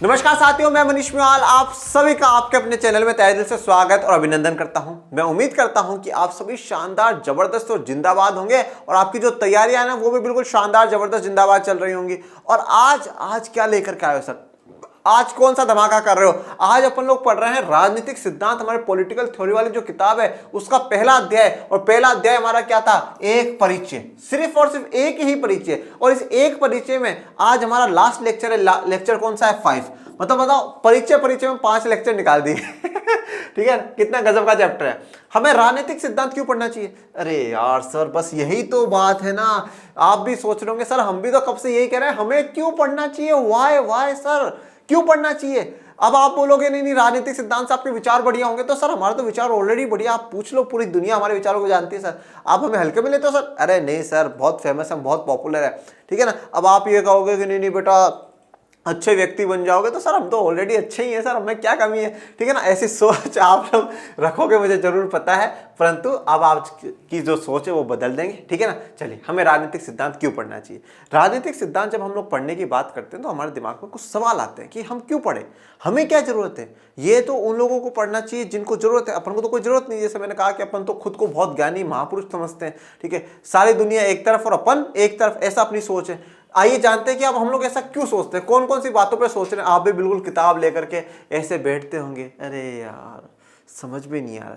नमस्कार साथियों, मैं मनीष मिवाल आप सभी का आपके अपने चैनल में तहे दिल से स्वागत और अभिनंदन करता हूं। मैं उम्मीद करता हूं कि आप सभी शानदार, जबरदस्त और जिंदाबाद होंगे और आपकी जो तैयारियां हैं ना वो भी बिल्कुल शानदार, जबरदस्त, जिंदाबाद चल रही होंगी। और आज क्या लेकर के आए हो सर? आज कौन सा धमाका कर रहे हो? आज अपन लोग पढ़ रहे हैं राजनीतिक सिद्धांत, हमारे पॉलिटिकल थ्योरी वाली जो किताब है उसका पहला अध्याय। और पहला अध्याय हमारा क्या था? एक परिचय, सिर्फ और सिर्फ एक ही परिचय। और इस एक परिचय में आज हमारा लास्ट लेक्चर है। लेक्चर कौन सा है? 5। मतलब बताओ, परिचय में 5 लेक्चर निकाल दिए। ठीक है, कितना गजब का चैप्टर है। हमें राजनीतिक सिद्धांत क्यों पढ़ना चाहिए? अरे यार सर, बस यही तो बात है ना। आप भी सोच रहे होंगे सर, हम भी तो कब से यही कह रहे हैं हमें क्यों पढ़ना चाहिए। वाई सर, क्यों पढ़ना चाहिए? अब आप बोलोगे नहीं राजनीतिक सिद्धांत से आपके विचार बढ़िया होंगे, तो सर हमारे तो विचार ऑलरेडी बढ़िया। आप पूछ लो, पूरी दुनिया हमारे विचारों को जानती है सर। आप हमें हल्के में लेते हो सर? अरे नहीं सर, बहुत फेमस है, बहुत पॉपुलर है। ठीक है ना। अब आप ये कहोगे कि नहीं बेटा अच्छे व्यक्ति बन जाओगे, तो सर हम तो ऑलरेडी अच्छे ही हैं सर, हमें क्या कमी है। ठीक है ना। ऐसी सोच आप लोग रखोगे मुझे जरूर पता है, परंतु अब आपकी जो सोच है वो बदल देंगे। ठीक है ना। चलिए, हमें राजनीतिक सिद्धांत क्यों पढ़ना चाहिए? राजनीतिक सिद्धांत जब हम लोग पढ़ने की बात करते हैं तो हमारे दिमाग में कुछ सवाल आते हैं कि हम क्यों पढ़ें, हमें क्या जरूरत है। ये तो उन लोगों को पढ़ना चाहिए जिनको जरूरत है, अपन को तो कोई जरूरत नहीं। जैसे मैंने कहा कि अपन तो खुद को बहुत ज्ञानी महापुरुष समझते हैं। ठीक है, सारी दुनिया एक तरफ और अपन एक तरफ, ऐसा अपनी सोच है। आइए जानते हैं कि अब हम लोग ऐसा क्यों सोचते हैं, कौन कौन सी बातों पे सोच रहे हैं। आप भी बिल्कुल किताब लेकर के ऐसे बैठते होंगे, अरे यार समझ भी नहीं आ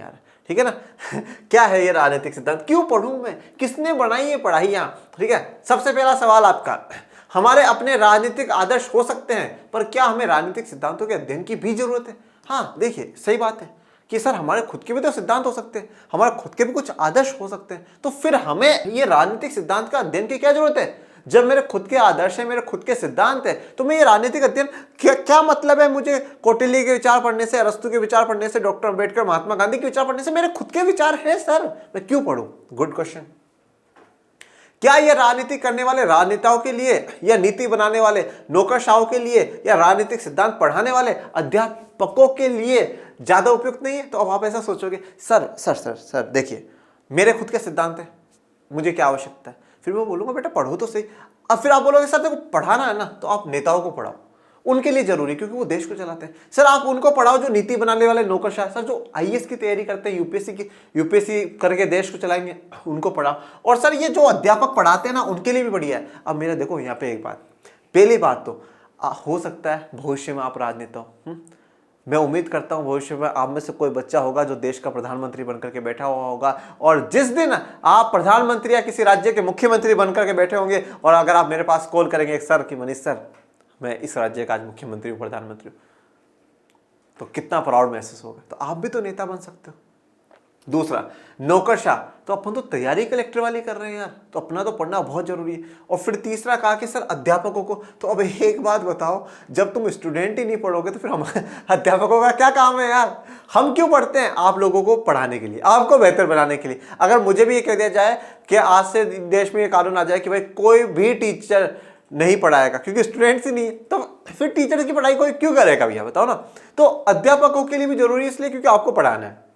रहा। ठीक है ना। क्या है ये राजनीतिक सिद्धांत, क्यों पढ़ूं मैं, किसने बनाई ये पढ़ाइयां? ठीक है, सबसे पहला सवाल आपका, हमारे अपने राजनीतिक आदर्श हो सकते हैं, पर क्या हमें राजनीतिक सिद्धांतों के अध्ययन की भी जरूरत है? हाँ देखिए, सही बात है कि सर हमारे खुद के भी तो सिद्धांत हो सकते हैं, हमारे खुद के भी कुछ आदर्श हो सकते हैं, तो फिर हमें ये राजनीतिक सिद्धांत का अध्ययन की क्या जरूरत है? जब मेरे खुद के आदर्श है, मेरे खुद के सिद्धांत है, तो मैं ये राजनीतिक अध्ययन क्या मतलब है मुझे कौटिल्य के विचार पढ़ने से, अरस्तु के विचार पढ़ने से, डॉक्टर अंबेडकर, महात्मा गांधी के विचार पढ़ने से? मेरे खुद के विचार है सर, मैं क्यों पढ़ूं? Good question. क्या ये राजनीति करने वाले राजनेताओं के लिए, या नीति बनाने वाले नौकरशाहों के लिए, या राजनीतिक सिद्धांत पढ़ाने वाले अध्यापकों के लिए ज्यादा उपयुक्त नहीं है? तो अब आप ऐसा सोचोगे, सर सर सर सर देखिए, मेरे खुद के सिद्धांत है, मुझे क्या आवश्यकता है? फिर मैं बोलूंगा बेटा पढ़ो तो सही। अब फिर आप बोलोगे सर देखो पढ़ाना है ना, तो आप नेताओं को पढ़ाओ, उनके लिए जरूरी, क्योंकि वो देश को चलाते हैं। सर आप उनको पढ़ाओ जो नीति बनाने वाले नौकरशाह, सर जो आईएएस की तैयारी करते हैं, यूपीएससी करके देश को चलाएंगे, उनको पढ़ाओ। और सर ये जो अध्यापक पढ़ाते हैं ना, उनके लिए भी बढ़िया है। अब मेरा देखो यहाँ पे एक बात, पहली बात तो हो सकता है भविष्य में आप राजनेता हो। मैं उम्मीद करता हूं भविष्य में आप में से कोई बच्चा होगा जो देश का प्रधानमंत्री बनकर के बैठा हुआ होगा, और जिस दिन आप प्रधानमंत्री या किसी राज्य के मुख्यमंत्री बनकर के बैठे होंगे, और अगर आप मेरे पास कॉल करेंगे सर कि मनीष सर मैं इस राज्य का आज मुख्यमंत्री हूं, प्रधानमंत्री हूं, तो कितना प्राउड महसूस होगा। तो आप भी तो नेता बन सकते हो। दूसरा, नौकरशाह, तो अपन तो तैयारी कलेक्टर वाली कर रहे हैं यार, तो अपना तो पढ़ना बहुत जरूरी है। और फिर तीसरा कहा कि सर अध्यापकों को, तो अब एक बात बताओ, जब तुम स्टूडेंट ही नहीं पढ़ोगे तो फिर हम अध्यापकों का क्या काम है यार? हम क्यों पढ़ते हैं? आप लोगों को पढ़ाने के लिए, आपको बेहतर बनाने के लिए। अगर मुझे भी ये कह दिया जाए कि आज से देश में ये कानून आ जाए कि भाई कोई भी टीचर नहीं पढ़ाएगा क्योंकि स्टूडेंट्स ही नहीं है, तो फिर टीचर की पढ़ाई कोई क्यों करेगा भैया, बताओ ना। तो अध्यापकों के लिए भी जरूरी है, इसलिए क्योंकि आपको पढ़ाना है।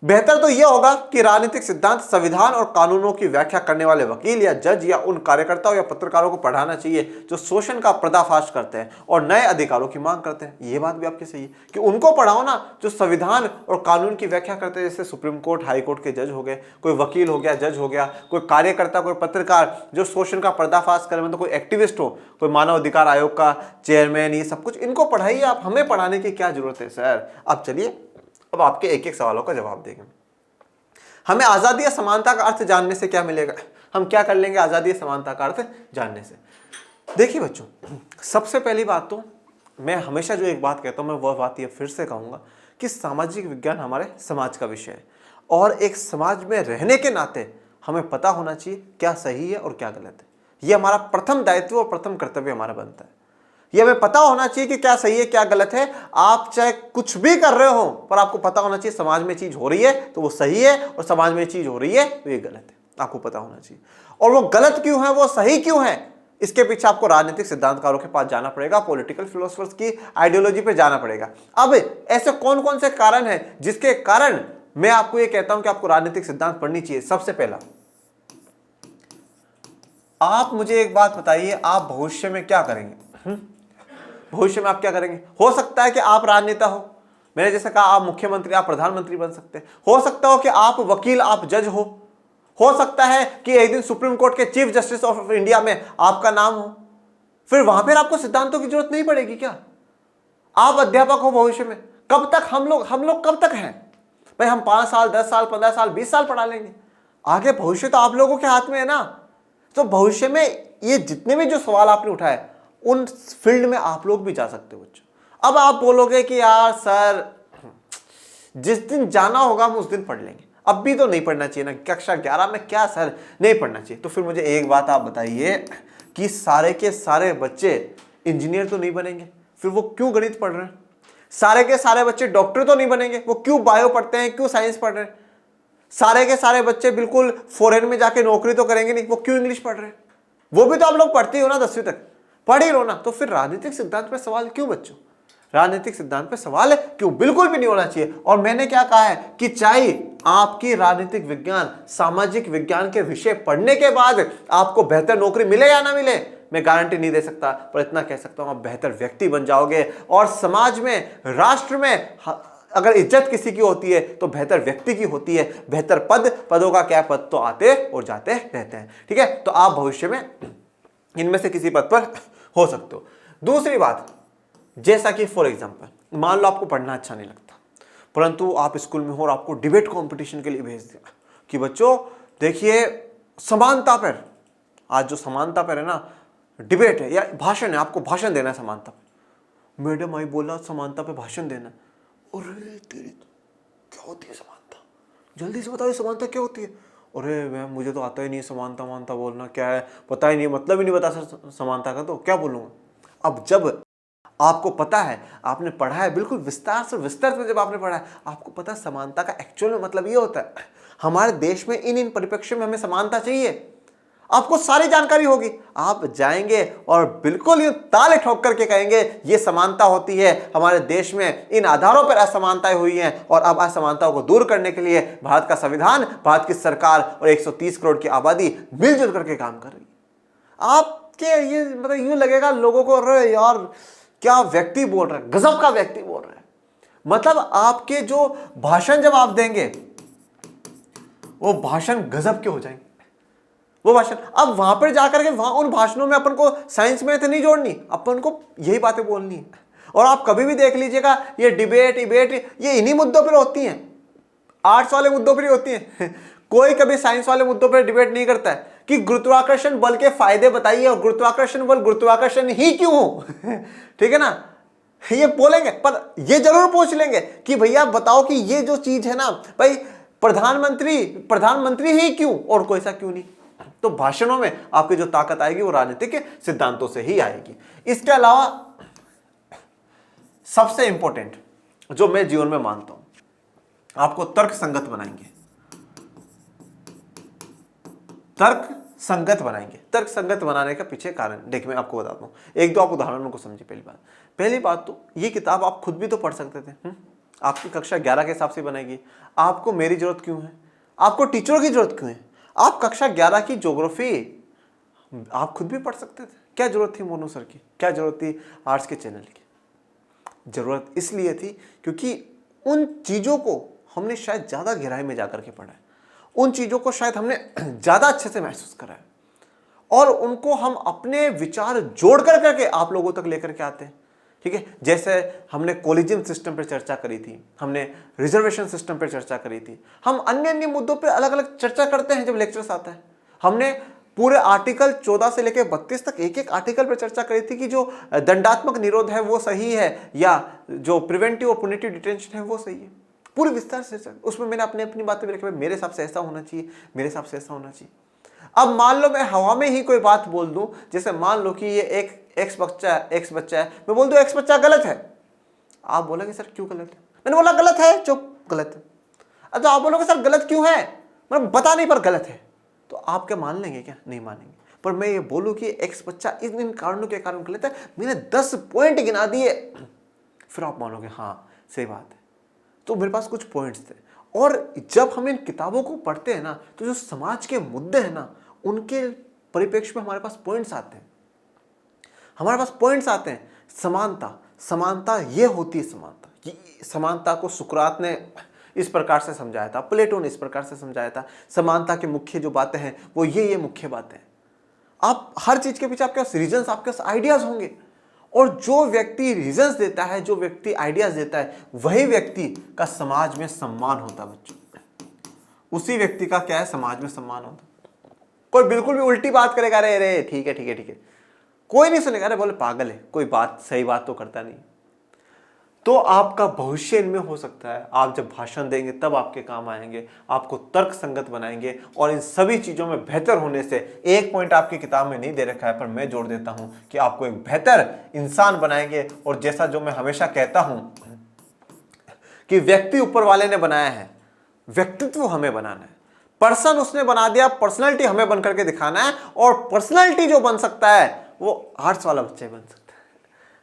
बेहतर तो यह होगा कि राजनीतिक सिद्धांत संविधान और कानूनों की व्याख्या करने वाले वकील या जज या उन कार्यकर्ताओं या पत्रकारों को पढ़ाना चाहिए जो शोषण का पर्दाफाश करते हैं और नए अधिकारों की मांग करते हैं। यह बात भी आपकी सही है कि उनको पढ़ाओ ना जो संविधान और कानून की व्याख्या करते हैं, जैसे सुप्रीम कोर्ट, हाई कोर्ट के जज हो गए, कोई वकील हो गया, जज हो गया, कोई कार्यकर्ता, कोई पत्रकार जो शोषण का पर्दाफाश करे, मतलब कोई एक्टिविस्ट हो, कोई मानव अधिकार आयोग का चेयरमैन, ये सब कुछ इनको पढ़ाइए आप। हमें पढ़ाने की क्या जरूरत है सर? अब चलिए, अब आपके एक एक सवालों का जवाब देंगे। हमें आजादी या समानता का अर्थ जानने से क्या मिलेगा? हम क्या कर लेंगे आजादी या समानता का अर्थ जानने से? देखिए बच्चों, सबसे पहली बात तो मैं हमेशा जो एक बात कहता हूं, मैं वह बात ये फिर से कहूंगा कि सामाजिक विज्ञान हमारे समाज का विषय है, और एक समाज में रहने के नाते हमें पता होना चाहिए क्या सही है और क्या गलत है। यह हमारा प्रथम दायित्व और प्रथम कर्तव्य हमारा बनता है। ये हमें पता होना चाहिए कि क्या सही है क्या गलत है। आप चाहे कुछ भी कर रहे हो, पर आपको पता होना चाहिए समाज में चीज हो रही है तो वो सही है, और समाज में चीज हो रही है तो ये गलत है। आपको पता होना चाहिए, और वो गलत क्यों है, वो सही क्यों है, इसके पीछे आपको राजनीतिक सिद्धांतकारों के पास जाना पड़ेगा, पॉलिटिकल फिलोसफर्स की आइडियोलॉजी पे जाना पड़ेगा। अब ऐसे कौन कौन से कारण हैं जिसके कारण मैं आपको ये कहता हूं कि आपको राजनीतिक सिद्धांत पढ़नी चाहिए? सबसे पहला, आप मुझे एक बात बताइए, आप भविष्य में क्या करेंगे? भविष्य में आप क्या करेंगे। हो सकता है कि आप राजनेता हो, मैंने जैसे कहा आप मुख्यमंत्री, आप प्रधानमंत्री बन सकते हैं। हो सकता हो कि आप वकील, आप जज हो सकता है कि एक दिन सुप्रीम कोर्ट के चीफ जस्टिस ऑफ इंडिया में आपका नाम हो। फिर वहां पर आपको सिद्धांतों की जरूरत नहीं पड़ेगी क्या। आप अध्यापक हो भविष्य में, कब तक हम लोग कब तक हैं भाई, हम 5 साल 10 साल 15 साल 20 साल पढ़ा लेंगे, आगे भविष्य तो आप लोगों के हाथ में है ना। तो भविष्य में ये जितने भी जो सवाल आपने उठाए उन फील्ड में आप लोग भी जा सकते हो बच्चों। अब आप बोलोगे कि यार सर जिस दिन जाना होगा हम उस दिन पढ़ लेंगे, अब भी तो नहीं पढ़ना चाहिए ना, कक्षा 11 में क्या सर नहीं पढ़ना चाहिए। तो फिर मुझे एक बात आप बताइए कि सारे के सारे बच्चे इंजीनियर तो नहीं बनेंगे, फिर वो क्यों गणित पढ़ रहे हैं। सारे के सारे बच्चे डॉक्टर तो नहीं बनेंगे, वो क्यों बायो पढ़ते हैं, क्यों साइंस पढ़ रहे हैं। सारे के सारे बच्चे बिल्कुल फॉरेन में जाके नौकरी तो करेंगे नहीं, वो क्यों इंग्लिश पढ़ रहे हैं। वो भी तो आप लोग पढ़ते ही हो ना, 10वीं तक पढ़ ही रहो ना। तो फिर राजनीतिक सिद्धांत पे सवाल क्यों बच्चों, राजनीतिक सिद्धांत पे सवाल है क्यों, बिल्कुल भी नहीं होना चाहिए। और मैंने क्या कहा है कि चाहे आपकी राजनीतिक विज्ञान, सामाजिक विज्ञान के विषय पढ़ने के बाद आपको बेहतर नौकरी मिले या ना मिले, मैं गारंटी नहीं दे सकता, पर इतना कह सकता हूं आप बेहतर व्यक्ति बन जाओगे। और समाज में, राष्ट्र में अगर इज्जत किसी की होती है तो बेहतर व्यक्ति की होती है। बेहतर पदों का क्या, पद तो आते और जाते रहते हैं, ठीक है। तो आप भविष्य में इनमें से किसी पद पर हो सकते हो। दूसरी बात, जैसा कि फॉर एग्जांपल मान लो आपको पढ़ना अच्छा नहीं लगता, परंतु आप स्कूल में हो और आपको डिबेट कंपटीशन के लिए भेज दिया कि बच्चों देखिए समानता पर, आज जो समानता पर है ना डिबेट है या भाषण है, आपको भाषण देना है समानता पे। मैडम आई बोला समानता पे भाषण देना। अरे तेरी क्या होती है समानता, जल्दी से बताओ समानता क्या होती है। अरे मैम मुझे तो आता ही नहीं समानता मानता बोलना क्या है, पता ही नहीं, मतलब ही नहीं बता सर समानता का, तो क्या बोलूँगा। अब जब आपको पता है, आपने पढ़ा है, बिल्कुल विस्तार से विस्तृत में जब आपने पढ़ा है, आपको पता है समानता का एक्चुअल में मतलब ये होता है। हमारे देश में इन परिप्रेक्ष्य में हमें समानता चाहिए, आपको सारी जानकारी होगी। आप जाएंगे और बिल्कुल ये ताले ठोक करके कहेंगे ये समानता होती है, हमारे देश में इन आधारों पर असमानताएं हुई हैं और अब असमानताओं को दूर करने के लिए भारत का संविधान, भारत की सरकार और 130 करोड़ की आबादी मिलजुल करके काम कर रही है। आपके ये मतलब यूं लगेगा लोगों को, अरे यार क्या व्यक्ति बोल रहा है, गजब का व्यक्ति बोल रहा है। मतलब आपके जो भाषण जब आप देंगे वो भाषण गजब के हो जाएंगे वो भाषण। अब वहां पर जाकर के वहां उन भाषणों में अपन को साइंस में तो नहीं जोड़नी, अपन को यही बातें बोलनी है। और आप कभी भी देख लीजिएगा ये डिबेट ये इन्हीं मुद्दों पर होती हैं, आर्ट्स वाले मुद्दों पर ही होती हैं। कोई कभी साइंस वाले मुद्दों पर डिबेट नहीं करता है कि गुरुत्वाकर्षण बल के फायदे बताइए और गुरुत्वाकर्षण बल गुरुत्वाकर्षण ही क्यों हो। ठीक है ना, ये बोलेंगे, पर ये जरूर पूछ लेंगे कि भैया बताओ कि ये जो चीज है ना भाई, प्रधानमंत्री ही क्यों और कोई सा क्यों नहीं। तो भाषणों में आपकी जो ताकत आएगी वो राजनीतिक सिद्धांतों से ही आएगी। इसके अलावा सबसे इंपॉर्टेंट जो मैं जीवन में मानता हूं, आपको तर्क संगत बनाएंगे, तर्क संगत बनाने का पीछे कारण देखिए मैं आपको बताता हूं, एक दो आप उदाहरणों को समझिए। पहली बात तो ये किताब आप खुद भी तो पढ़ सकते थे, आपकी कक्षा 11 के हिसाब से बनाएगी। आपको मेरी जरूरत क्यों है, आपको टीचरों की जरूरत क्यों है। आप कक्षा 11 की ज्योग्राफी आप खुद भी पढ़ सकते थे, क्या जरूरत थी मोनू सर की, क्या जरूरत थी आर्ट्स के चैनल की। जरूरत इसलिए थी क्योंकि उन चीजों को हमने शायद ज्यादा गहराई में जाकर के पढ़ा है, उन चीजों को शायद हमने ज्यादा अच्छे से महसूस करा है और उनको हम अपने विचार जोड़ कर करके आप लोगों तक लेकर के आते हैं। ठीक है, जैसे हमने कॉलेजियम सिस्टम पर चर्चा करी थी, हमने रिजर्वेशन सिस्टम पर चर्चा करी थी, हम अन्य अन्य मुद्दों पर अलग अलग चर्चा करते हैं जब लेक्चर्स आता है। हमने पूरे आर्टिकल 14 से लेकर 32 तक एक एक आर्टिकल पर चर्चा करी थी कि जो दंडात्मक निरोध है वो सही है या जो प्रिवेंटिव और पुनिटिव डिटेंशन है वो सही है, पूरी विस्तार से। उसमें मैंने अपनी बातें भी लिखी, मेरे हिसाब से ऐसा होना चाहिए, मेरे हिसाब से ऐसा होना चाहिए। अब मान लो मैं हवा में ही कोई बात बोल दूं, जैसे मान लो कि ये एक एक्स बच्चा है, मैं बोल दूं एक्स बच्चा गलत है, आप बोलोगे सर क्यों गलत है, मैंने बोला गलत है, चुप गलत है। अब तो आप बोलोगे सर गलत क्यों है, मतलब बता नहीं पर गलत है, तो आप क्या मान लेंगे, क्या नहीं मानेंगे। पर मैं ये बोलूं कि एक्स बच्चा इन कारणों के कारण गलत है, मैंने 10 पॉइंट गिना दिए, फिर आप मानोगे हाँ सही बात है। तो मेरे पास कुछ पॉइंट्स थे, और जब हम इन किताबों को पढ़ते हैं ना तो जो समाज के मुद्दे हैं ना उनके परिप्रेक्ष्य में हमारे पास पॉइंट्स आते हैं, समानता, समानता ये होती है समानता। कि समानता को सुकरात ने इस प्रकार से समझाया था, प्लेटो ने इस प्रकार से समझाया था। समानता की मुख्य जो बातें हैं वो ये मुख्य बातें हैं। आप हर चीज के पीछे आपके पास रीजंस, आपके पास आइडियाज होंगे, और जो व्यक्ति रीजंस देता है, जो व्यक्ति आइडियाज देता है, वही व्यक्ति का समाज में सम्मान होता है बच्चों। उसी व्यक्ति का क्या है, समाज में सम्मान होता है। कोई बिल्कुल भी उल्टी बात करेगा, अरे अरे ठीक है ठीक है ठीक है, कोई नहीं सुनेगा, अरे बोले पागल है, कोई बात सही बात तो करता नहीं। तो आपका भविष्य इनमें हो सकता है। आप जब भाषण देंगे तब आपके काम आएंगे, आपको तर्क संगत बनाएंगे, और इन सभी चीजों में बेहतर होने से एक पॉइंट आपकी किताब में नहीं दे रखा है, पर मैं जोड़ देता हूं कि आपको एक बेहतर इंसान बनाएंगे। और जैसा जो मैं हमेशा कहता हूं कि व्यक्ति ऊपर वाले ने बनाया है, व्यक्तित्व हमें बनाना है। पर्सन उसने बना दिया, पर्सनैलिटी हमें बन करके दिखाना है। और पर्सनैलिटी जो बन सकता है वो आर्ट्स वाला बच्चा बन सकता है,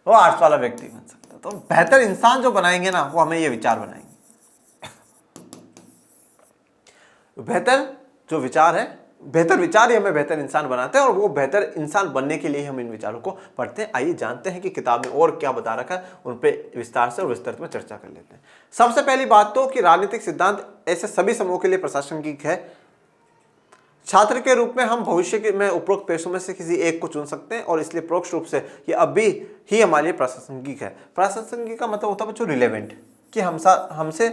वो आर्ट्स वाला व्यक्ति बन सकता है। तो बेहतर इंसान जो बनाएंगे ना, वो हमें ये विचार बनाएंगे। बेहतर जो विचार है, बेहतर विचार ही हमें बेहतर इंसान बनाते हैं, और वो बेहतर इंसान बनने के लिए हम इन विचारों को पढ़ते हैं। आइए जानते हैं कि किताब में और क्या बता रखा है, उन पे विस्तार से और विस्तृत में चर्चा कर लेते हैं। सबसे पहली बात तो कि राजनीतिक सिद्धांत ऐसे सभी समूहों के लिए प्रासंगिक है। छात्र के रूप में हम भविष्य में उपरोक्त पेशों में से किसी एक को चुन सकते हैं, और इसलिए परोक्ष रूप से ये अभी ही हमारे लिए प्रासंगिक है। प्रासंगिक का मतलब होता है बच्चों रिलेवेंट, कि हमसे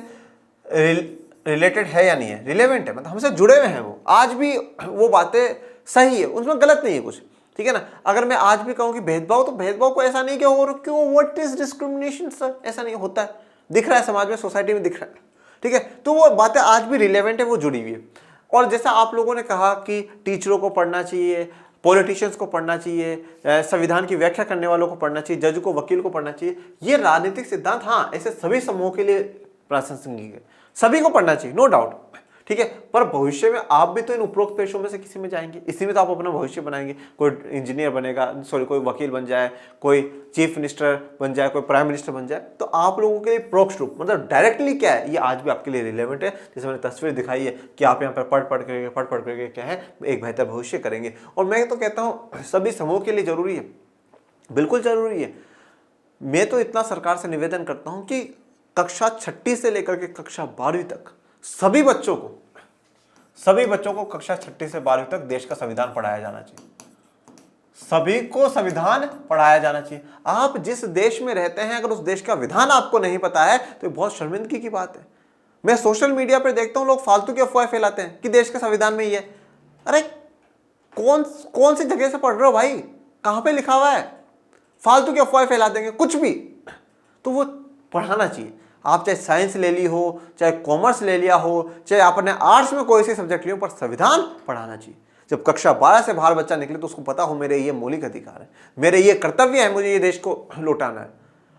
रिलेटेड है या नहीं है, रिलेवेंट है, मतलब हमसे जुड़े हुए हैं, वो आज भी वो बातें सही है, उसमें गलत नहीं है कुछ, ठीक है ना। अगर मैं आज भी कहूँ कि भेदभाव, तो भेदभाव को ऐसा नहीं कि और क्यों, व्हाट इज डिस्क्रिमिनेशन सर, ऐसा नहीं होता है, दिख रहा है समाज में, सोसाइटी में दिख रहा है, ठीक है। तो वो बातें आज भी रिलेवेंट है, वो जुड़ी हुई है। और जैसा आप लोगों ने कहा कि टीचरों को पढ़ना चाहिए, पॉलिटिशियंस को पढ़ना चाहिए, संविधान की व्याख्या करने वालों को पढ़ना चाहिए, जज को, वकील को पढ़ना चाहिए, ये राजनीतिक सिद्धांत हाँ ऐसे सभी समूहों के लिए प्रासंगिक है, सभी को पढ़ना चाहिए, नो डाउट, ठीक है। पर भविष्य में आप भी तो इन उपरोक्त पेशों में से किसी में जाएंगे, इसी में तो आप अपना भविष्य बनाएंगे। कोई इंजीनियर बनेगा, सॉरी कोई वकील बन जाए, कोई चीफ मिनिस्टर बन जाए, कोई प्राइम मिनिस्टर बन जाए, तो आप लोगों के लिए परोक्ष रूप, मतलब डायरेक्टली क्या है, ये आज भी आपके लिए रिलेवेंट है। जैसे मैंने तस्वीर दिखाई है कि आप यहाँ पर पढ़ करके क्या है, एक बेहतर भविष्य करेंगे। और मैं तो कहता हूँ सभी समूह के लिए जरूरी है, बिल्कुल जरूरी है। मैं तो इतना सरकार से निवेदन करता हूँ कि कक्षा 6 से लेकर के कक्षा 12वीं तक सभी बच्चों को कक्षा 6 से 12वीं तक देश का संविधान पढ़ाया जाना चाहिए। सभी को संविधान पढ़ाया जाना चाहिए। आप जिस देश में रहते हैं, अगर उस देश का विधान आपको नहीं पता है तो बहुत शर्मिंदगी की बात है। मैं सोशल मीडिया पर देखता हूं लोग फालतू की अफवाहें फैलाते हैं कि देश के संविधान में ही है। अरे कौन सी जगह से पढ़ रहे हो भाई, कहां पे लिखा हुआ है? फालतू की अफवाहें फैला देंगे कुछ भी, तो वो पढ़ाना चाहिए। आप चाहे साइंस ले ली हो, चाहे कॉमर्स ले लिया हो, चाहे आपने आर्ट्स में कोई सी सब्जेक्ट लिया हो, पर संविधान पढ़ाना चाहिए। जब कक्षा 12 से बाहर बच्चा निकले तो उसको पता हो मेरे ये मौलिक अधिकार है, मेरे ये कर्तव्य है, मुझे ये देश को लौटाना है,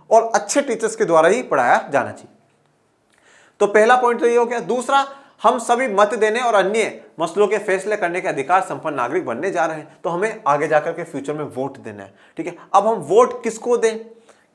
और अच्छे टीचर्स के द्वारा ही पढ़ाया जाना चाहिए। तो पहला पॉइंट तो ये हो गया। दूसरा, हम सभी मत देने और अन्य मसलों के फैसले करने के अधिकार संपन्न नागरिक बनने जा रहे हैं, तो हमें आगे जाकर के फ्यूचर में वोट देना है, ठीक है। अब हम वोट किसको दें,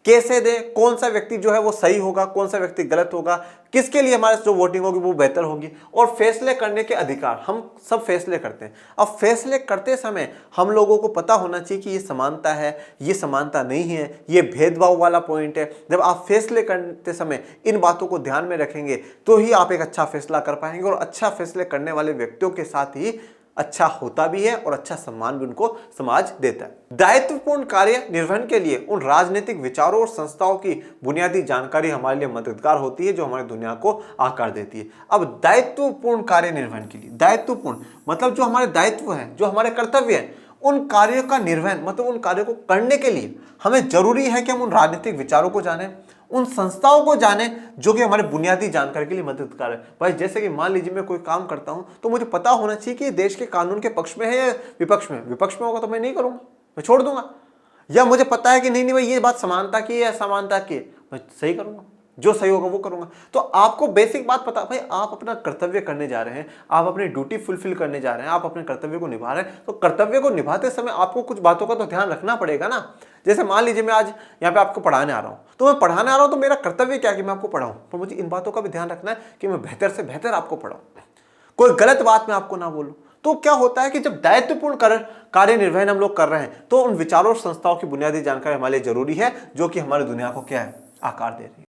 कैसे दें, कौन सा व्यक्ति जो है वो सही होगा, कौन सा व्यक्ति गलत होगा, किसके लिए हमारे जो वोटिंग होगी वो बेहतर होगी, और फैसले करने के अधिकार, हम सब फैसले करते हैं। अब फैसले करते समय हम लोगों को पता होना चाहिए कि ये समानता है, ये समानता नहीं है, ये भेदभाव वाला पॉइंट है। जब आप फैसले करते समय इन बातों को ध्यान में रखेंगे तो ही आप एक अच्छा फैसला कर पाएंगे, और अच्छा फैसले करने वाले व्यक्तियों के साथ ही अच्छा होता भी है और अच्छा सम्मान भी उनको समाज देता है। दायित्वपूर्ण कार्य निर्वहन के लिए उन राजनीतिक विचारों और संस्थाओं की बुनियादी जानकारी हमारे लिए मददगार होती है जो हमारी दुनिया को आकार देती है। अब दायित्वपूर्ण कार्य निर्वहन के लिए, दायित्वपूर्ण मतलब जो हमारे दायित्व है, जो हमारे कर्तव्य है, उन कार्यों का निर्वहन मतलब उन कार्यों को करने के लिए हमें जरूरी है कि हम उन राजनीतिक विचारों को जानें, उन संस्थाओं को जाने जो कि हमारे बुनियादी जानकारी के लिए मददगार है। भाई जैसे कि मान लीजिए मैं कोई काम करता हूं तो मुझे पता होना चाहिए कि देश के कानून के पक्ष में है या विपक्ष में। विपक्ष में होगा तो मैं नहीं करूंगा, मैं छोड़ दूंगा। या मुझे पता है कि नहीं भाई ये बात समानता की है, असमानता की है, मैं सही करूंगा, जो सही होगा वो करूंगा। तो आपको बेसिक बात पता, भाई आप अपना कर्तव्य करने जा रहे हैं, आप अपनी ड्यूटी फुलफिल करने जा रहे हैं, आप अपने कर्तव्य को निभा रहे हैं, तो कर्तव्य को निभाते समय आपको कुछ बातों का तो ध्यान रखना पड़ेगा ना। जैसे मान लीजिए मैं आज यहाँ पे आपको पढ़ाने आ रहा हूँ, तो मैं पढ़ाने आ रहा हूँ तो मेरा कर्तव्य क्या है कि मैं आपको पढ़ाऊँ, पर मुझे इन बातों का भी ध्यान रखना है कि मैं बेहतर से बेहतर आपको पढ़ाऊँ, कोई गलत बात मैं आपको ना बोलूँ। तो क्या होता है कि जब दायित्वपूर्ण कार्य निर्वहन हम लोग कर रहे हैं तो उन विचारों और संस्थाओं की बुनियादी जानकारी हमारे लिए जरूरी है, जो कि हमारी दुनिया को क्या है, आकार दे रही है।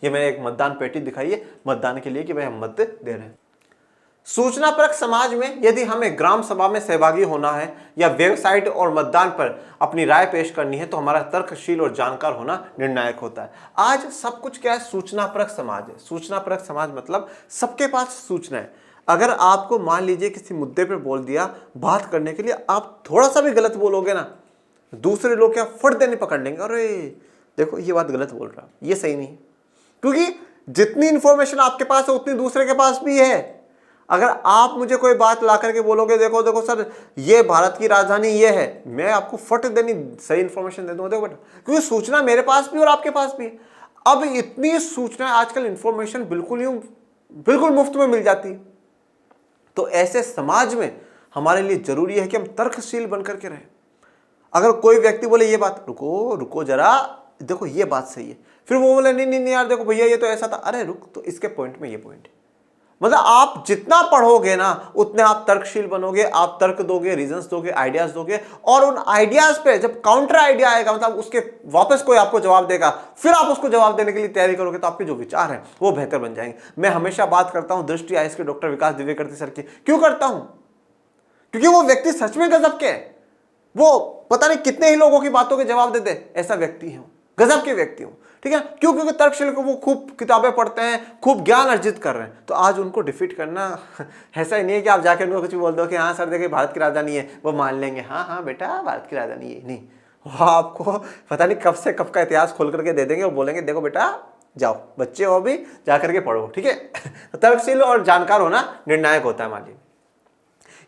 ये मैंने एक मतदान पेटी दिखाई है मतदान के लिए कि भाई हम मत दे रहे हैं। सूचनापरक समाज में यदि हमें ग्राम सभा में सहभागी होना है या वेबसाइट और मतदान पर अपनी राय पेश करनी है तो हमारा तर्कशील और जानकार होना निर्णायक होता है। आज सब कुछ क्या है, सूचनापरक समाज है। सूचनापरक समाज मतलब सबके पास सूचना है। अगर आपको मान लीजिए किसी मुद्दे पर बोल दिया बात करने के लिए, आप थोड़ा सा भी गलत बोलोगे ना, दूसरे लोग क्या फट देने पकड़ लेंगे, अरे देखो ये बात गलत बोल रहा, ये सही नहीं है। क्योंकि जितनी इंफॉर्मेशन आपके पास है उतनी दूसरे के पास भी है। अगर आप मुझे कोई बात ला करके बोलोगे देखो देखो सर ये भारत की राजधानी ये है, मैं आपको फट देनी सही इंफॉर्मेशन दे दूंगा, देखो बेटा, क्योंकि सूचना मेरे पास भी और आपके पास भी है। अब इतनी सूचना आजकल इंफॉर्मेशन बिल्कुल मुफ्त में मिल जाती है। तो ऐसे समाज में हमारे लिए जरूरी है कि हम तर्कशील बनकर के रहें। अगर कोई व्यक्ति बोले ये बात, रुको रुको जरा, देखो ये बात सही है, फिर वो बोले नहीं नहीं नहीं यार देखो भैया ये तो ऐसा था, अरे रुक, तो इसके पॉइंट में ये पॉइंट है। मतलब आप जितना पढ़ोगे ना उतने आप तर्कशील बनोगे, आप तर्क दोगे, रीजंस दोगे, आइडियाज दोगे, और उन आइडियाज पे जब काउंटर आइडिया आएगा, मतलब उसके वापस कोई आपको जवाब देगा, फिर आप उसको जवाब देने के लिए तैयारी करोगे, तो आपके जो विचार हैं वो बेहतर बन जाएंगे। मैं हमेशा बात करता हूं दृष्टि आईएएस के डॉक्टर विकास दिव्यकीर्ति सर की। क्यों करता हूं? क्योंकि वो व्यक्ति सच में गजब के, वो पता नहीं कितने ही लोगों की बातों के जवाब देते, ऐसा व्यक्ति है, गजब के व्यक्ति हूं। ठीक है, क्यों? क्योंकि तर्कशील को वो खूब किताबें पढ़ते हैं, खूब ज्ञान अर्जित कर रहे हैं। तो आज उनको डिफीट करना ऐसा ही नहीं है कि आप जाके उनको कुछ बोल दो कि हाँ सर देखिए भारत की राजधानी है, वो मान लेंगे हाँ हाँ बेटा भारत की राजधानी है। नहीं, वो आपको पता नहीं कब से कब का इतिहास खोल करके दे देंगे और बोलेंगे देखो बेटा जाओ, बच्चे हो भी जा करके पढ़ो। ठीक है, तर्कशील और जानकार होना निर्णायक होता है हमारे लिए।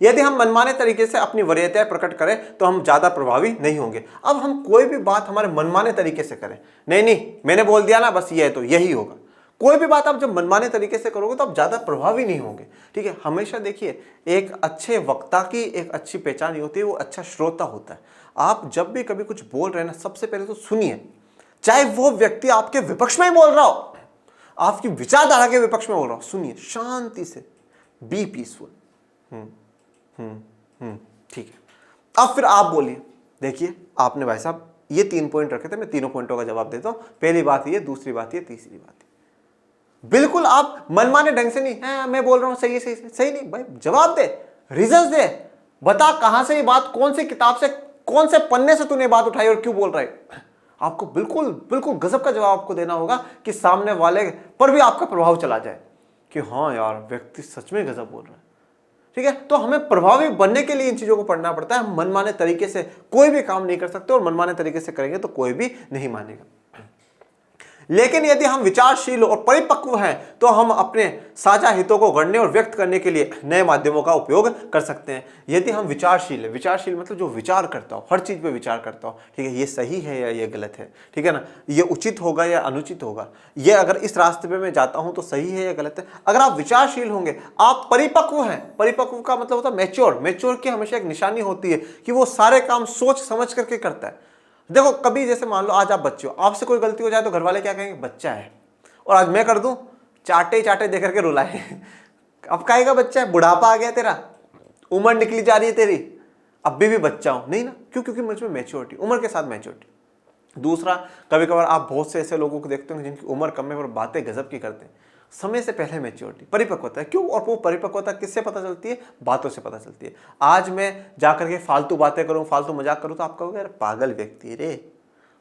यदि हम मनमाने तरीके से अपनी वरीयताएं प्रकट करें तो हम ज्यादा प्रभावी नहीं होंगे। अब हम कोई भी बात हमारे मनमाने तरीके से करें, नहीं मैंने बोल दिया ना बस ये है तो यही होगा, कोई भी बात आप जब मनमाने तरीके से करोगे तो आप ज्यादा प्रभावी नहीं होंगे। ठीक है, हमेशा देखिए एक अच्छे वक्ता की एक अच्छी पहचान ये होती है, वो अच्छा श्रोता होता है। आप जब भी कभी कुछ बोल रहे हैं ना, सबसे पहले तो सुनिए, चाहे वो व्यक्ति आपके विपक्ष में ही बोल रहा हो, आपकी विचारधारा के विपक्ष में बोल रहा हो, सुनिए शांति से, बी पीसफुल। ठीक है, अब फिर आप बोलिए। देखिए आपने भाई साहब ये 3 पॉइंट रखे थे, मैं तीनों पॉइंटों का जवाब देता हूं। पहली बात ये, दूसरी बात ये, तीसरी बात ये। बिल्कुल आप मनमाने ढंग से नहीं, है मैं बोल रहा हूं सही है, सही नहीं भाई, जवाब दे, रीजंस दे, बता कहां से ये बात, कौन सी किताब से, कौन से पन्ने से तूने बात उठाई और क्यों बोल रहा है। आपको बिल्कुल गजब का जवाब आपको देना होगा कि सामने वाले पर भी आपका प्रभाव चला जाए कि हाँ यार व्यक्ति सच में गजब बोल रहा है। ठीक है, तो हमें प्रभावी बनने के लिए इन चीजों को पढ़ना पड़ता है। हम मनमाने तरीके से कोई भी काम नहीं कर सकते, और मनमाने तरीके से करेंगे तो कोई भी नहीं मानेगा। लेकिन यदि हम विचारशील और परिपक्व हैं तो हम अपने साझा हितों को गढ़ने और व्यक्त करने के लिए नए माध्यमों का उपयोग कर सकते हैं। यदि हम विचारशील है, विचारशील मतलब जो विचार करता हो, हर चीज पे विचार करता हो, ठीक है, ये सही है या ये गलत है, ठीक है ना, ये उचित होगा या अनुचित होगा, ये अगर इस रास्ते पे मैं जाता हूं तो सही है या गलत है। अगर आप विचारशील होंगे, आप परिपक्व हैं, परिपक्व का मतलब होता है मैच्योर। मैच्योर की हमेशा एक निशानी होती है कि वो सारे काम सोच समझ करके करता है। देखो कभी जैसे मान लो आज आप बच्चे हो, आपसे कोई गलती हो जाए तो घर वाले क्या कहेंगे, बच्चा है, और आज मैं कर दूं चाटे दे करके रुलाए अब कहेगा बच्चा है, बुढ़ापा आ गया तेरा, उम्र निकली जा रही है तेरी, अभी भी बच्चा हूं, नहीं ना, क्यों? क्योंकि मुझ में मैच्योरिटी, उम्र के साथ मैच्योरिटी। दूसरा, कभी कभार आप बहुत से ऐसे लोगों को देखते हो जिनकी उम्र कम है पर बातें गजब की करते हैं, समय से पहले मैच्योरिटी, परिपक्वता है। क्यों? और वो परिपक्वता किससे पता चलती है? बातों से पता चलती है। आज मैं जाकर के फालतू बातें करूं, फालतू मजाक करूं तो आप कहोगे यार पागल व्यक्ति रे,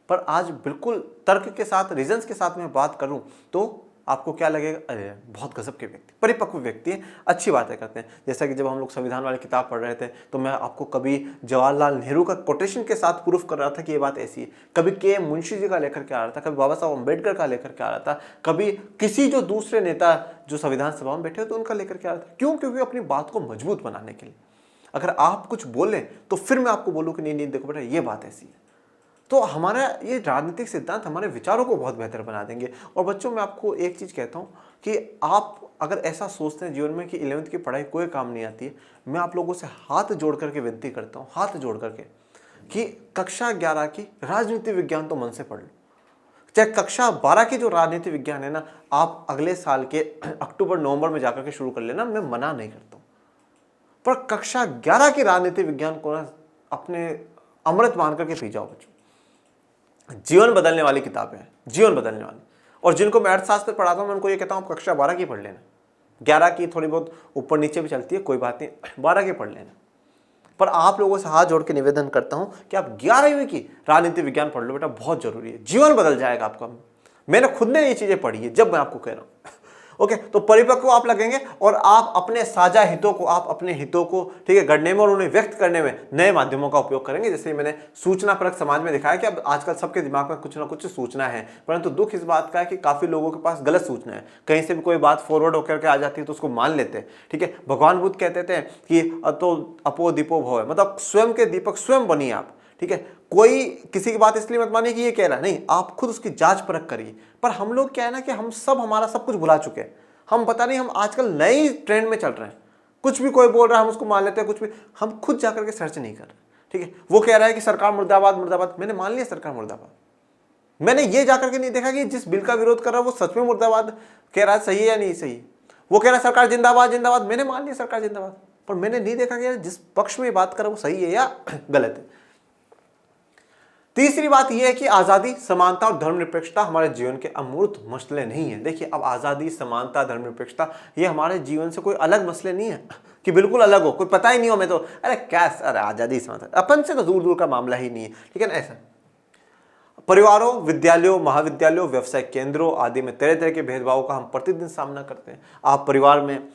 पर आज बिल्कुल तर्क के साथ, रीजंस के साथ मैं बात करूं तो आपको क्या लगेगा, अरे बहुत गजब के व्यक्ति, परिपक्व व्यक्ति हैं, अच्छी बातें करते हैं। जैसा कि जब हम लोग संविधान वाली किताब पढ़ रहे थे तो मैं आपको कभी जवाहरलाल नेहरू का कोटेशन के साथ प्रूफ कर रहा था कि ये बात ऐसी है, कभी के मुंशी जी का लेकर के आ रहा था, कभी बाबा साहब अम्बेडकर का लेकर के आ रहा था, कभी किसी जो दूसरे नेता जो संविधान सभा में बैठे हो तो उनका लेकर के आ रहा था। क्यों? क्योंकि अपनी बात को मजबूत बनाने के लिए। अगर आप कुछ बोलें तो फिर मैं आपको बोलूँ कि नहीं देखो बेटा ये बात ऐसी है, तो हमारा ये राजनीतिक सिद्धांत हमारे विचारों को बहुत बेहतर बना देंगे। और बच्चों, मैं आपको एक चीज़ कहता हूँ कि आप अगर ऐसा सोचते हैं जीवन में कि 11वीं की पढ़ाई कोई काम नहीं आती है, मैं आप लोगों से हाथ जोड़ करके विनती करता हूँ, हाथ जोड़ करके, कि कक्षा 11 की राजनीति विज्ञान तो मन से पढ़ लो। चाहे कक्षा 12 की जो राजनीति विज्ञान है ना, आप अगले साल के अक्टूबर नवंबर में जाकर के शुरू कर लेना, मैं मना नहीं करता हूँ। पर कक्षा 11 की राजनीति विज्ञान को ना अपने अमृत मान करके पी जाओ बच्चों। जीवन बदलने वाली किताबें हैं, जीवन बदलने वाली। और जिनको मैं अर्थशास्त्र पढ़ाता हूं मैं उनको ये कहता हूं आप कक्षा 12 की पढ़ लेना, 11 की थोड़ी बहुत ऊपर नीचे भी चलती है, कोई बात नहीं, 12 की पढ़ लेना। पर आप लोगों से हाथ जोड़ के निवेदन करता हूं कि आप 11वीं की राजनीति विज्ञान पढ़ लो बेटा, बहुत जरूरी है, जीवन बदल जाएगा आपका। मैंने खुद ने ये चीजें पढ़ी है, जब मैं आपको कह रहा हूं। ओके, तो परिपक्व आप लगेंगे और आप अपने साझा हितों को, आप अपने हितों को ठीक है गढ़ने में और उन्हें व्यक्त करने में नए माध्यमों का उपयोग करेंगे। जैसे मैंने सूचना परक समाज में दिखाया कि अब आजकल सबके दिमाग में कुछ ना कुछ सूचना है, परंतु दुख इस बात का है कि काफी लोगों के पास गलत सूचना है। कहीं से भी कोई बात फॉरवर्ड होकर के आ जाती है तो उसको मान लेते हैं। ठीक है, भगवान बुद्ध कहते थे कि तो अपो दीपो भव, मतलब स्वयं के दीपक स्वयं बनिए आप। ठीक है, कोई किसी की बात इसलिए मत मानिए कि ये कह रहा है, नहीं, आप खुद उसकी जांच परख करिए। पर हम लोग क्या है ना कि हम सब हमारा सब कुछ भुला चुके हैं। हम पता नहीं, हम आजकल नई ट्रेंड में चल रहे हैं, कुछ भी कोई बोल रहा है हम उसको मान लेते हैं, कुछ भी हम खुद जाकर के सर्च नहीं कर रहे। ठीक है, वो कह रहा है कि सरकार मुर्दाबाद मुर्दाबाद, मैंने मान लिया सरकार मुर्दाबाद। मैंने ये जाकर के नहीं देखा कि जिस बिल का विरोध कर रहा है वो सच में मुर्दाबाद कह रहा है, सही है या नहीं सही। वो कह रहा है सरकार जिंदाबाद जिंदाबाद, मैंने मान लिया सरकार जिंदाबाद, पर मैंने नहीं देखा कि जिस पक्ष में बात कर रहा है वो सही है या गलत है। तीसरी बात यह है कि आजादी, समानता और धर्मनिरपेक्षता हमारे जीवन के अमूर्त मसले नहीं है। देखिए, अब आजादी, समानता, धर्मनिरपेक्षता ये हमारे जीवन से कोई अलग मसले नहीं है कि बिल्कुल अलग हो, कोई पता ही नहीं हो मैं तो अरे क्या, अरे आजादी समानता अपन से तो दूर दूर का मामला ही नहीं है। ठीक है ना, ऐसा परिवारों, विद्यालयों, महाविद्यालयों, व्यवसायिक केंद्रों आदि में तरह तरह के भेदभावों का हम प्रतिदिन सामना करते हैं। आप परिवार में,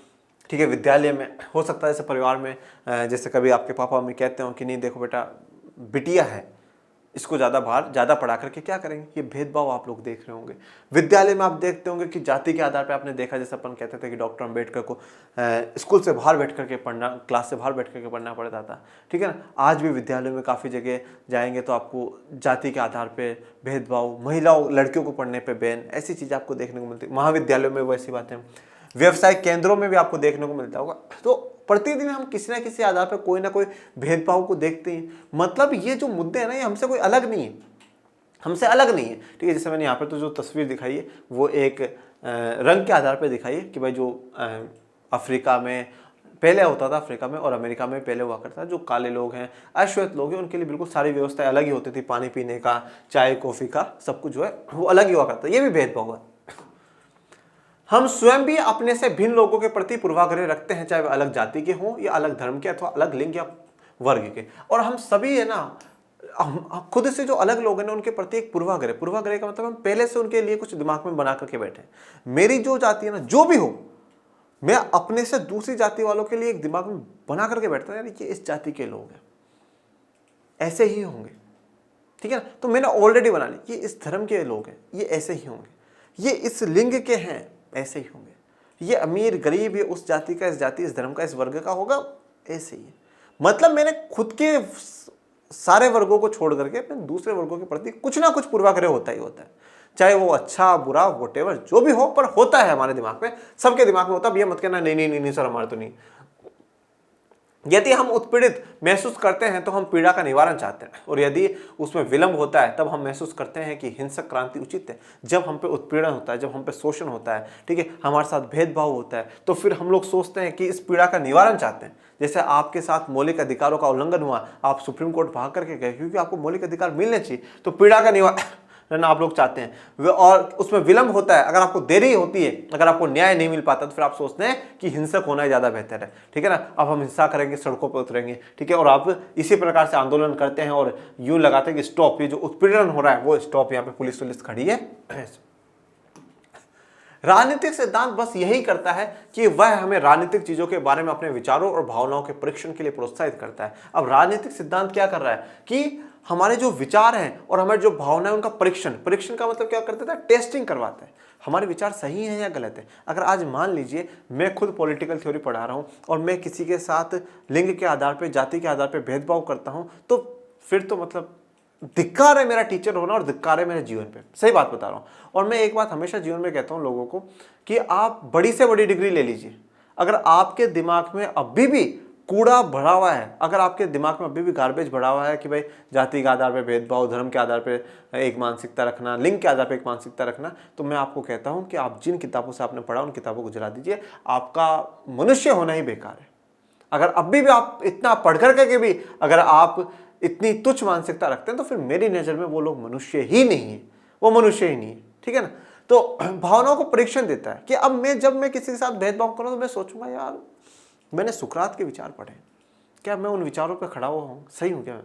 ठीक है, विद्यालय में, हो सकता है जैसे परिवार में जैसे कभी आपके पापा मम्मी कहते हो कि नहीं देखो बेटा बिटिया है, इसको ज़्यादा पढ़ा करके क्या करेंगे, ये भेदभाव आप लोग देख रहे होंगे। विद्यालय में आप देखते होंगे कि जाति के आधार पर आपने देखा, जैसे अपन कहते थे कि डॉक्टर अम्बेडकर को स्कूल से बाहर बैठ करके पढ़ना, क्लास से बाहर बैठ करके पढ़ना पड़ता था। ठीक है ना, आज भी विद्यालय में काफ़ी जगह जाएंगे तो आपको जाति के आधार पर भेदभाव, महिलाओं लड़कियों को पढ़ने पर बैन, ऐसी चीज़ आपको देखने को मिलती है। महाविद्यालयों में वैसी बातें, व्यवसायिक केंद्रों में भी आपको देखने को मिलता होगा। तो प्रतिदिन हम किसी ना किसी आधार पर कोई ना कोई भेदभाव को देखते हैं। मतलब ये जो मुद्दे हैं ना, ये हमसे कोई अलग नहीं है, हमसे अलग नहीं है। ठीक है, जैसे मैंने यहाँ पर तो जो तस्वीर दिखाई है वो एक रंग के आधार पर दिखाई है कि भाई जो अफ्रीका में पहले होता था, अफ्रीका में और अमेरिका में पहले हुआ करता था, जो काले लोग हैं, अश्वेत लोग हैं, उनके लिए बिल्कुल सारी व्यवस्थाएं अलग ही होती थी, पानी पीने का, चाय कॉफ़ी का, सब कुछ जो है वो अलग ही हुआ करता है। ये भी भेदभाव है। हम स्वयं भी अपने से भिन्न लोगों के प्रति पूर्वाग्रह रखते हैं, चाहे वे अलग जाति के हों या अलग धर्म के अथवा अलग लिंग या वर्ग के। और हम सभी है ना, हम खुद से जो अलग लोग हैं ना उनके प्रति एक पूर्वाग्रह का मतलब हम पहले से उनके लिए कुछ दिमाग में बना करके बैठे। मेरी जो जाति है ना, जो भी हो, मैं अपने से दूसरी जाति वालों के लिए एक दिमाग में बना करके बैठता हूं, यानी कि इस जाति के लोग हैं ऐसे ही होंगे। ठीक है ना, तो मैंने ऑलरेडी बना ली, ये इस धर्म के लोग हैं, ये ऐसे ही होंगे, ये इस लिंग के हैं, ऐसे ही होंगे, ये अमीर गरीब, ये उस जाति का, इस जाति, इस धर्म का, इस वर्ग का होगा, ऐसे ही है। मतलब मैंने खुद के सारे वर्गों को छोड़ करके अपने दूसरे वर्गों के प्रति कुछ ना कुछ पूर्वाग्रह होता ही होता है, चाहे वो अच्छा बुरा व्हाटएवर जो भी हो, पर होता है हमारे दिमाग में, सबके दिमाग में होता है। ये मत कहना नहीं नहीं नहीं नहीं सर हमारे तो नहीं। यदि हम उत्पीड़ित महसूस करते हैं तो हम पीड़ा का निवारण चाहते हैं, और यदि उसमें विलंब होता है तब हम महसूस करते हैं कि हिंसक क्रांति उचित है। जब हम पे उत्पीड़न होता है, जब हम पे शोषण होता है, ठीक है, हमारे साथ भेदभाव होता है, तो फिर हम लोग सोचते हैं कि इस पीड़ा का निवारण चाहते हैं। जैसे आपके साथ मौलिक अधिकारों का उल्लंघन हुआ, आप सुप्रीम कोर्ट भाग करके गए क्योंकि आपको मौलिक अधिकार मिलने चाहिए, तो पीड़ा का निवारण आप लोग चाहते हैं, और उसमें विलंब होता है, अगर आपको देरी होती है, अगर आपको न्याय नहीं मिल पाता, तो फिर आप सोचते हैं कि हिंसक होना ज़्यादा बेहतर है। ठीक है ना, अब हम हिंसा करेंगे, सड़कों पर उतरेंगे, ठीक है, और आप इसी प्रकार से आंदोलन करते हैं और यूं लगाते हैं कि स्टॉप, ये जो उत्पीड़न हो रहा है वो स्टॉप, यहाँ पे पुलिस खड़ी है। राजनीतिक सिद्धांत बस यही करता है कि वह हमें राजनीतिक चीजों के बारे में अपने विचारों और भावनाओं के परीक्षण के लिए प्रोत्साहित करता है। अब राजनीतिक सिद्धांत क्या कर रहा है कि हमारे जो विचार हैं और हमारे जो भावनाएं उनका परीक्षण का मतलब क्या करता है, टेस्टिंग करवाता है, हमारे विचार सही हैं या गलत है। अगर आज मान लीजिए मैं खुद पॉलिटिकल थ्योरी पढ़ा रहा हूं और मैं किसी के साथ लिंग के आधार पर, जाति के आधार पर भेदभाव करता हूं, तो फिर तो मतलब धिक्कार है मेरा टीचर होना और धिक्कार है मेरे जीवन पे। सही बात बता रहा हूँ। और मैं एक बात हमेशा जीवन में कहता हूँ लोगों को कि आप बड़ी से बड़ी डिग्री ले लीजिए, अगर आपके दिमाग में अभी भी कूड़ा भरा हुआ है, अगर आपके दिमाग में अभी भी गार्बेज भरा हुआ है कि भाई जाति के आधार पर भेदभाव, धर्म के आधार पर एक मानसिकता रखना, लिंग के आधार पर एक मानसिकता रखना, तो मैं आपको कहता हूँ कि आप जिन किताबों से आपने पढ़ा उन किताबों को जला दीजिए। आपका मनुष्य होना ही बेकार है। अगर अभी भी आप इतना पढ़ कर के भी अगर आप इतनी तुच्छ मानसिकता रखते हैं तो फिर मेरी नज़र में वो लोग मनुष्य ही नहीं है, वो मनुष्य ही नहीं है। ठीक है ना। तो भावनाओं को परीक्षण देता है कि अब जब मैं किसी के साथ भेदभाव करूँ तो मैं सोचूंगा यार मैंने सुकरात के विचार पढ़े, क्या मैं उन विचारों पर खड़ा हुआ हूँ, सही हूँ क्या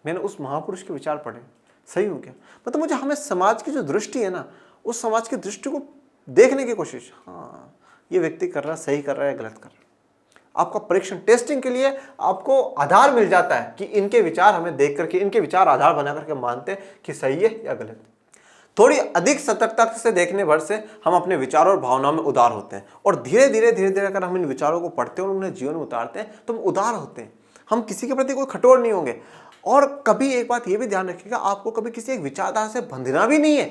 मैंने उस महापुरुष के विचार पढ़े, सही हूँ क्या। मतलब मुझे हमें समाज की जो दृष्टि है ना, उस समाज की दृष्टि को देखने की कोशिश, हाँ ये व्यक्ति कर रहा है, सही कर रहा है, गलत कर रहा है। आपका परीक्षण टेस्टिंग के लिए आपको आधार मिल जाता है कि इनके विचार हमें देख करके, इनके विचार आधार बना करके मानते हैं कि सही है या गलत है। थोड़ी अधिक सतर्कता से देखने भर से हम अपने विचारों और भावनाओं में उदार होते हैं, और धीरे धीरे अगर हम इन विचारों को पढ़ते हैं और उन्हें जीवन में उतारते हैं तो हम उदार होते हैं। हम किसी के प्रति कोई कठोर नहीं होंगे। और कभी एक बात ये भी ध्यान रखिएगा, आपको कभी किसी एक विचारधारा से बंधना भी नहीं है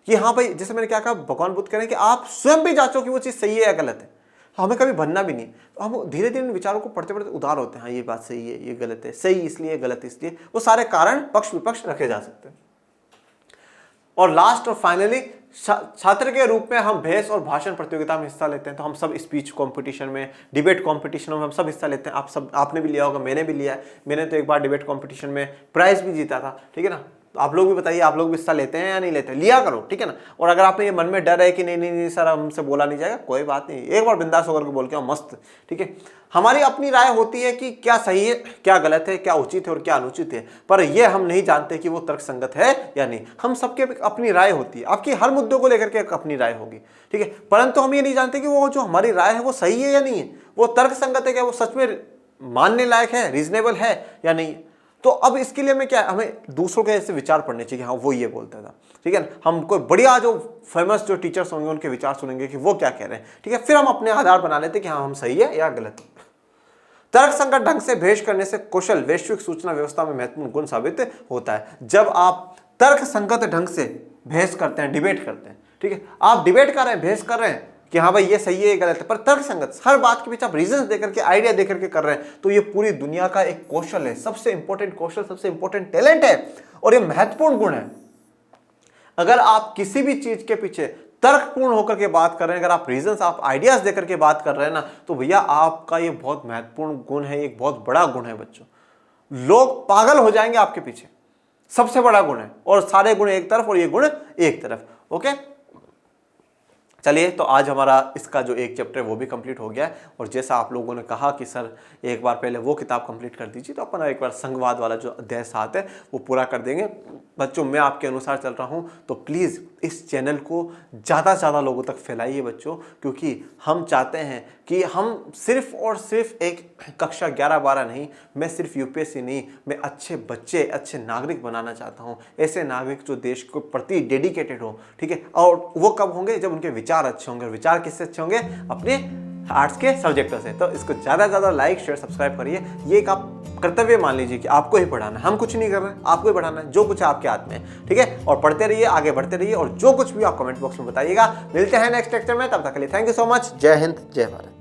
कि हाँ भाई, जैसे मैंने क्या कहा, भगवान बुद्ध कह रहे हैं कि आप स्वयं भी जांचो कि वो चीज़ सही है या गलत है। हमें कभी बनना भी नहीं। तो हम धीरे धीरे इन विचारों को पढ़ते पढ़ते उदार होते हैं, हाँ ये बात सही है, ये गलत है, सही इसलिए, गलत इसलिए, वो सारे कारण पक्ष विपक्ष रखे जा सकते हैं। और लास्ट और फाइनली छात्र के रूप में हम बहस और भाषण प्रतियोगिता में हिस्सा लेते हैं। तो हम सब स्पीच कंपटीशन में, डिबेट कंपटीशन में हम सब हिस्सा लेते हैं। आपने भी लिया होगा, मैंने भी लिया है। मैंने तो एक बार डिबेट कंपटीशन में प्राइज भी जीता था। ठीक है ना। तो आप लोग भी बताइए, आप लोग भी हिस्सा लेते हैं या नहीं लेते? लिया करो। ठीक है ना। और अगर आपने ये मन में डर है कि नहीं सर हमसे बोला नहीं जाएगा, कोई बात नहीं, एक बार बिंदास होकर के बोल के आओ, मस्त। ठीक है। हमारी अपनी राय होती है कि क्या सही है, क्या गलत है, क्या उचित है और क्या अनुचित है, पर यह हम नहीं जानते कि वो तर्कसंगत है या नहीं। हम सबके अपनी राय होती है, आपकी हर मुद्दों को लेकर के अपनी राय होगी। ठीक है। परंतु हम ये नहीं जानते कि वो जो हमारी राय है वो सही है या नहीं है, वो तर्कसंगत है, क्या वो सच में मानने लायक है, रीजनेबल है या नहीं। तो अब इसके लिए हमें दूसरों के ऐसे विचार पढ़ने चाहिए, हाँ वो ये बोलता था। ठीक है ना। हम कोई बढ़िया जो फेमस जो टीचर्स होंगे उनके विचार सुनेंगे कि वो क्या कह रहे हैं। ठीक है। फिर हम अपने आधार बना लेते कि हाँ हम सही है या गलत है। तर्कसंगत ढंग से भेष करने से कौशल वैश्विक सूचना व्यवस्था में महत्वपूर्ण गुण साबित होता है। जब आप तर्कसंगत ढंग से बहस करते हैं, डिबेट करते हैं, ठीक है, आप डिबेट कर रहे हैं, बहस कर रहे हैं कि हाँ भाई ये सही है, ये गलत है, पर तर्कसंगत हर बात के पीछे आप रीजंस देकर के, आइडिया देकर के कर रहे हैं, तो ये पूरी दुनिया का एक कौशल है, सबसे इंपॉर्टेंट कौशल, सबसे इंपॉर्टेंट टैलेंट है, और ये महत्वपूर्ण गुण है। अगर आप किसी भी चीज के पीछे तर्कपूर्ण होकर के बात कर रहे हैं, अगर आप रीजंस, आप आइडियाज देकर के बात कर रहे हैं ना, तो भैया आपका ये बहुत महत्वपूर्ण गुण है, एक बहुत बड़ा गुण है बच्चों। लोग पागल हो जाएंगे आपके पीछे, सबसे बड़ा गुण है। और सारे गुण एक तरफ और ये गुण एक तरफ। ओके, चलिए, तो आज हमारा इसका जो एक चैप्टर है वो भी कंप्लीट हो गया है। और जैसा आप लोगों ने कहा कि सर एक बार पहले वो किताब कंप्लीट कर दीजिए, तो अपन एक बार संघवाद वाला जो अध्याय 7 है वो पूरा कर देंगे। बच्चों, मैं आपके अनुसार चल रहा हूँ, तो प्लीज़ इस चैनल को ज़्यादा से ज़्यादा लोगों तक फैलाइए बच्चों, क्योंकि हम चाहते हैं कि हम सिर्फ और सिर्फ एक कक्षा 11-12 नहीं, मैं सिर्फ यूपीएससी नहीं, मैं अच्छे बच्चे, अच्छे नागरिक बनाना चाहता हूँ। ऐसे नागरिक जो देश के प्रति डेडिकेटेड हो। ठीक है। और वो कब होंगे? जब उनके विचार अच्छे होंगे। और विचार किससे अच्छे होंगे? अपने आर्ट्स के सब्जेक्टों से। तो इसको ज़्यादा से ज़्यादा लाइक, शेयर, सब्सक्राइब करिए। ये एक आप कर्तव्य मान लीजिए कि आपको ही पढ़ाना है, हम कुछ नहीं कर रहे हैं, आपको ही पढ़ाना है, जो कुछ है आपके हाथ में है। ठीक है। और पढ़ते रहिए, आगे बढ़ते रहिए, और जो कुछ भी आप कमेंट बॉक्स में बताइएगा। मिलते हैं नेक्स्ट लेक्चर में, तब तक के लिए थैंक यू सो मच। जय हिंद, जय भारत।